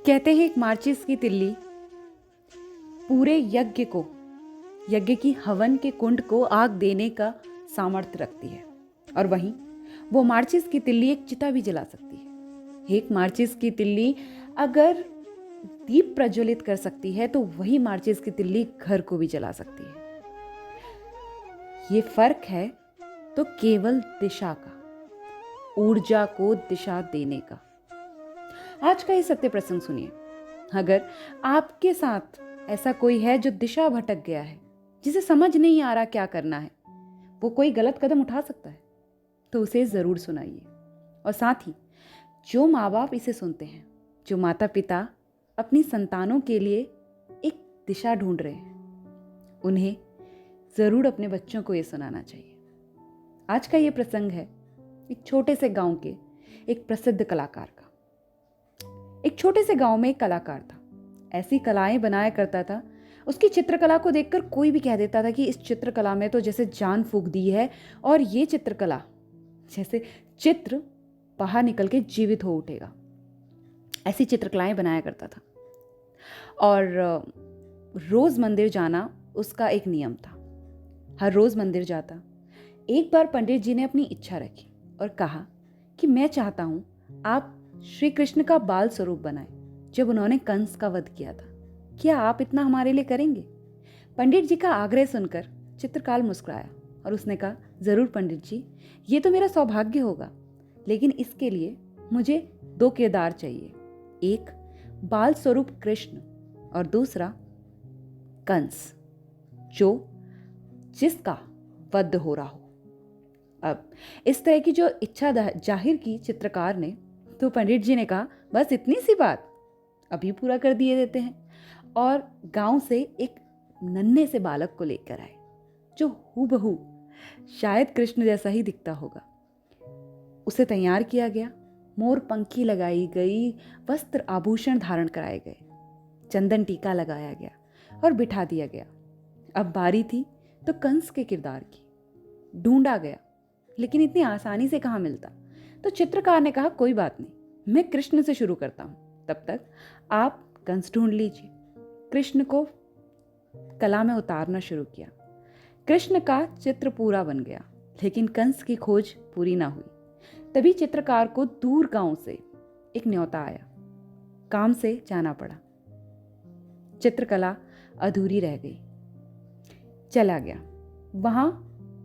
कहते हैं एक माचिस की तिल्ली पूरे यज्ञ की हवन के कुंड को आग देने का सामर्थ्य रखती है, और वहीं वो माचिस की तिल्ली एक चिता भी जला सकती है। एक माचिस की तिल्ली अगर दीप प्रज्वलित कर सकती है तो वही माचिस की तिल्ली घर को भी जला सकती है। ये फर्क है तो केवल दिशा का, ऊर्जा को दिशा देने का। आज का ये सत्य प्रसंग सुनिए। अगर आपके साथ ऐसा कोई है जो दिशा भटक गया है, जिसे समझ नहीं आ रहा क्या करना है, वो कोई गलत कदम उठा सकता है, तो उसे जरूर सुनाइए। और साथ ही जो माँ बाप इसे सुनते हैं, जो माता पिता अपनी संतानों के लिए एक दिशा ढूंढ रहे हैं, उन्हें जरूर अपने बच्चों को ये सुनाना चाहिए। आज का ये प्रसंग है एक छोटे से गांव के एक प्रसिद्ध कलाकार का। एक छोटे से गांव में एक कलाकार था, ऐसी कलाएं बनाया करता था। उसकी चित्रकला को देखकर कोई भी कह देता था कि इस चित्रकला में तो जैसे जान फूंक दी है, और ये चित्रकला जैसे चित्र बाहर निकल के जीवित हो उठेगा। ऐसी चित्रकलाएं बनाया करता था, और रोज मंदिर जाना उसका एक नियम था। हर रोज मंदिर जाता। एक बार पंडित जी ने अपनी इच्छा रखी और कहा कि मैं चाहता हूं आप श्री कृष्ण का बाल स्वरूप बनाएं, जब उन्होंने कंस का वध किया था। क्या आप इतना हमारे लिए करेंगे? पंडित जी का आग्रह सुनकर चित्रकार मुस्कुराया और उसने कहा, जरूर पंडित जी, ये तो मेरा सौभाग्य होगा, लेकिन इसके लिए मुझे 2 किरदार चाहिए। एक बाल स्वरूप कृष्ण और दूसरा कंस, जिसका वध हो रहा हो। अब इस तरह की जो इच्छा जाहिर की चित्रकार ने, तो पंडित जी ने कहा, बस इतनी सी बात, अभी पूरा कर दिए देते हैं। और गांव से एक नन्हे से बालक को लेकर आए, जो हूबहू शायद कृष्ण जैसा ही दिखता होगा। उसे तैयार किया गया, मोर पंखी लगाई गई, वस्त्र आभूषण धारण कराए गए, चंदन टीका लगाया गया और बिठा दिया गया। अब बारी थी तो कंस के किरदार की। ढूंढा गया, लेकिन इतनी आसानी से कहाँ मिलता। तो चित्रकार ने कहा, कोई बात नहीं, मैं कृष्ण से शुरू करता हूं, तब तक आप कंस ढूंढ लीजिए। कृष्ण को कला में उतारना शुरू किया। कृष्ण का चित्र पूरा बन गया, लेकिन कंस की खोज पूरी ना हुई। तभी चित्रकार को दूर गांव से एक न्योता आया, काम से जाना पड़ा। चित्रकला अधूरी रह गई। चला गया। वहां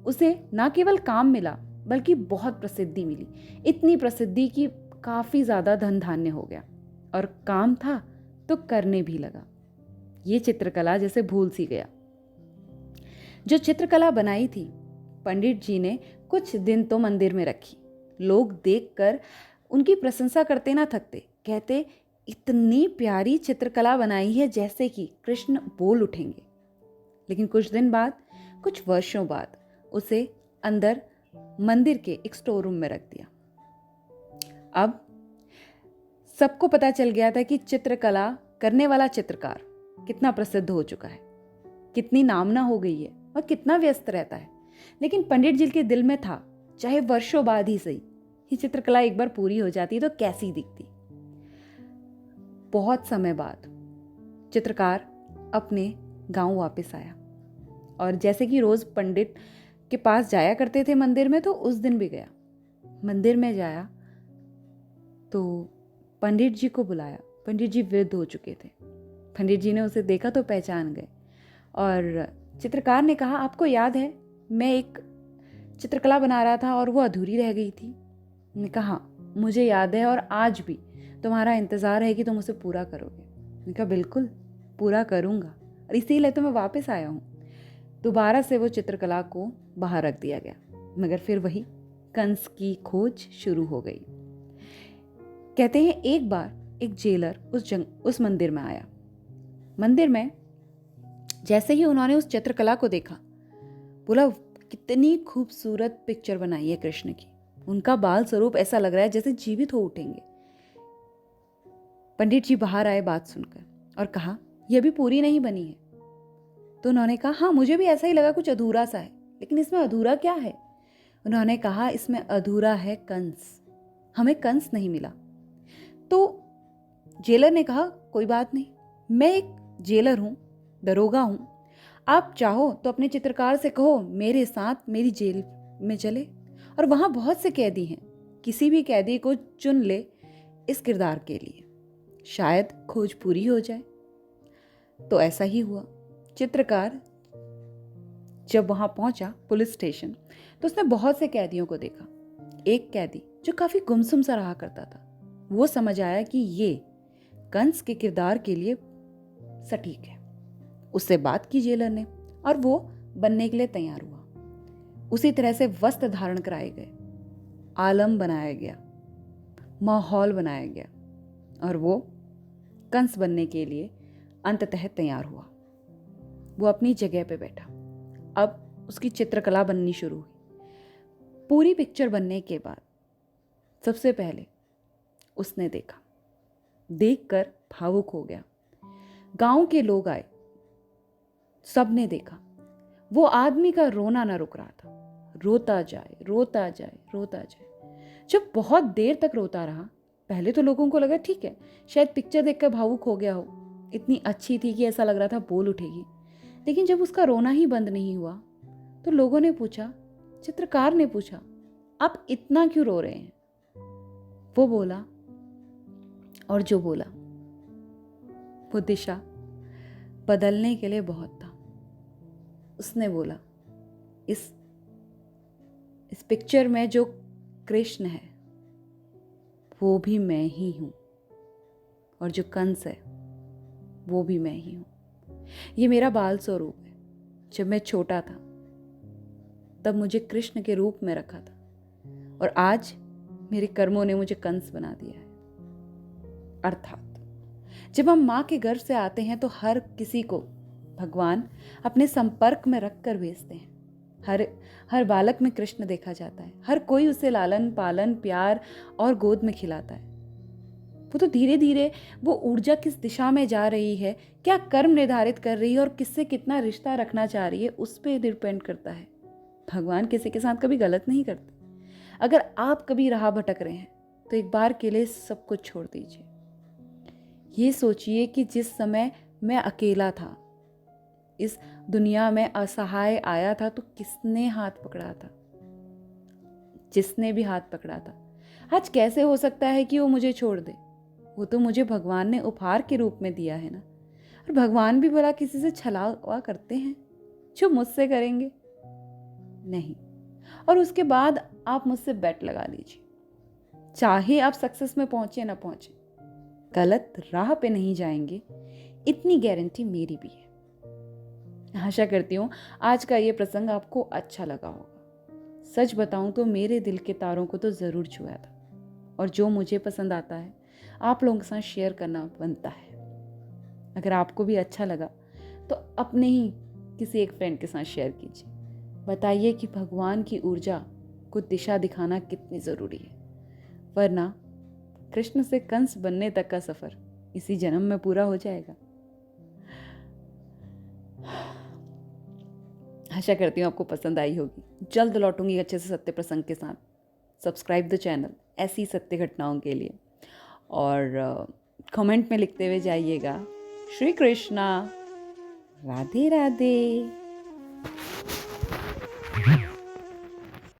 उसे ना केवल काम मिला, बल्कि बहुत प्रसिद्धि मिली। इतनी प्रसिद्धि कि काफी ज्यादा धन धान्य हो गया, और काम था तो करने भी लगा। ये चित्रकला जैसे भूल सी गया। जो चित्रकला बनाई थी, पंडित जी ने कुछ दिन तो मंदिर में रखी। लोग देखकर उनकी प्रशंसा करते ना थकते, कहते, इतनी प्यारी चित्रकला बनाई है जैसे कि कृष्ण बोल उठेंगे। लेकिन कुछ दिन बाद, कुछ वर्षों बाद, उसे अंदर मंदिर के एक स्टोर रूम में रख दिया। अब सबको पता चल गया था कि चित्रकला करने वाला चित्रकार कितना प्रसिद्ध हो चुका है, कितनी नामना हो गई है और कितना व्यस्त रहता है। लेकिन पंडित जी के दिल में था, चाहे वर्षों बाद ही सही, ये चित्रकला एक बार पूरी हो जाती तो कैसी दिखती। बहुत समय बाद चित्रकार अपने गांव वापस आया, और जैसे कि रोज पंडित के पास जाया करते थे मंदिर में, तो उस दिन भी गया। मंदिर में जाया तो पंडित जी को बुलाया। पंडित जी वृद्ध हो चुके थे। पंडित जी ने उसे देखा तो पहचान गए, और चित्रकार ने कहा, आपको याद है, मैं एक चित्रकला बना रहा था और वो अधूरी रह गई थी। मैंने कहा, मुझे याद है, और आज भी तुम्हारा इंतज़ार है कि तुम उसे पूरा करोगे। मैंने कहा, बिल्कुल पूरा करूँगा, और इसीलिए तो मैं वापस आया हूँ। दोबारा से वो चित्रकला को बाहर रख दिया गया, मगर फिर वही कंस की खोज शुरू हो गई। कहते हैं एक बार एक जेलर उस मंदिर में आया। मंदिर में जैसे ही उन्होंने उस चित्रकला को देखा, बोला, कितनी खूबसूरत पिक्चर बनाई है कृष्ण की। उनका बाल स्वरूप ऐसा लग रहा है जैसे जीवित हो उठेंगे। पंडित जी बाहर आए बात सुनकर, और कहा, यह भी पूरी नहीं बनी है। तो उन्होंने कहा, हाँ, मुझे भी ऐसा ही लगा, कुछ अधूरा सा है, लेकिन इसमें अधूरा क्या है? उन्होंने कहा, इसमें अधूरा है कंस, हमें कंस नहीं मिला। तो जेलर ने कहा, कोई बात नहीं, मैं एक जेलर हूँ, दरोगा हूँ। आप चाहो तो अपने चित्रकार से कहो मेरे साथ मेरी जेल में चले, और वहाँ बहुत से कैदी हैं, किसी भी कैदी को चुन ले इस किरदार के लिए, शायद खोज पूरी हो जाए। तो ऐसा ही हुआ। चित्रकार जब वहाँ पहुँचा पुलिस स्टेशन, तो उसने बहुत से कैदियों को देखा। एक कैदी जो काफ़ी गुमसुम सा रहा करता था, वो समझ आया कि ये कंस के किरदार के लिए सटीक है। उससे बात की जेलर ने, और वो बनने के लिए तैयार हुआ। उसी तरह से वस्त्र धारण कराए गए, आलम बनाया गया, माहौल बनाया गया, और वो कंस बनने के लिए अंततः तैयार हुआ। वो अपनी जगह पे बैठा। अब उसकी चित्रकला बननी शुरू हुई। पूरी पिक्चर बनने के बाद सबसे पहले उसने देखा, देखकर भावुक हो गया। गांव के लोग आए, सबने देखा। वो आदमी का रोना ना रुक रहा था, रोता जाए रोता जाए रोता जाए। जब बहुत देर तक रोता रहा, पहले तो लोगों को लगा ठीक है, शायद पिक्चर देखकर भावुक हो गया हो, इतनी अच्छी थी कि ऐसा लग रहा था बोल उठेगी। लेकिन जब उसका रोना ही बंद नहीं हुआ, तो लोगों ने पूछा, चित्रकार ने पूछा, आप इतना क्यों रो रहे हैं? वो बोला, और जो बोला वो दिशा बदलने के लिए बहुत था। उसने बोला, इस पिक्चर में जो कृष्ण है वो भी मैं ही हूं, और जो कंस है वो भी मैं ही हूं। ये मेरा बाल स्वरूप है। जब मैं छोटा था तब मुझे कृष्ण के रूप में रखा था, और आज मेरे कर्मों ने मुझे कंस बना दिया है। अर्थात जब हम माँ के गर्भ से आते हैं तो हर किसी को भगवान अपने संपर्क में रख कर भेजते हैं। हर बालक में कृष्ण देखा जाता है। हर कोई उसे लालन पालन प्यार और गोद में खिलाता है। वो तो धीरे धीरे वो ऊर्जा किस दिशा में जा रही है, क्या कर्म निर्धारित कर रही है और किससे कितना रिश्ता रखना चाह रही है, उस पर डिपेंड करता है। भगवान किसी के साथ कभी गलत नहीं करते। अगर आप कभी राह भटक रहे हैं तो एक बार के लिए सब कुछ छोड़ दीजिए। ये सोचिए कि जिस समय मैं अकेला था, इस दुनिया में असहाय आया था, तो किसने हाथ पकड़ा था? जिसने भी हाथ पकड़ा था, आज कैसे हो सकता है कि वो मुझे छोड़ दे? वो तो मुझे भगवान ने उपहार के रूप में दिया है ना। और भगवान भी भला किसी से छलावा करते हैं? जो मुझसे करेंगे नहीं। और उसके बाद आप मुझसे बेट लगा लीजिए, चाहे आप सक्सेस में पहुंचे ना पहुंचे, गलत राह पे नहीं जाएंगे, इतनी गारंटी मेरी भी है। आशा करती हूँ आज का ये प्रसंग आपको अच्छा लगा होगा। सच बताऊं तो मेरे दिल के तारों को तो ज़रूर छुआ था, और जो मुझे पसंद आता है आप लोगों के साथ शेयर करना बनता है। अगर आपको भी अच्छा लगा तो अपने ही किसी एक फ्रेंड के साथ शेयर कीजिए। बताइए कि भगवान की ऊर्जा को दिशा दिखाना कितनी ज़रूरी है, वरना कृष्ण से कंस बनने तक का सफ़र इसी जन्म में पूरा हो जाएगा। आशा करती हूँ आपको पसंद आई होगी। जल्द लौटूंगी अच्छे से सत्य प्रसंग के साथ। सब्सक्राइब द चैनल ऐसी सत्य घटनाओं के लिए, और कमेंट में लिखते हुए जाइएगा, श्री कृष्णा, राधे राधे।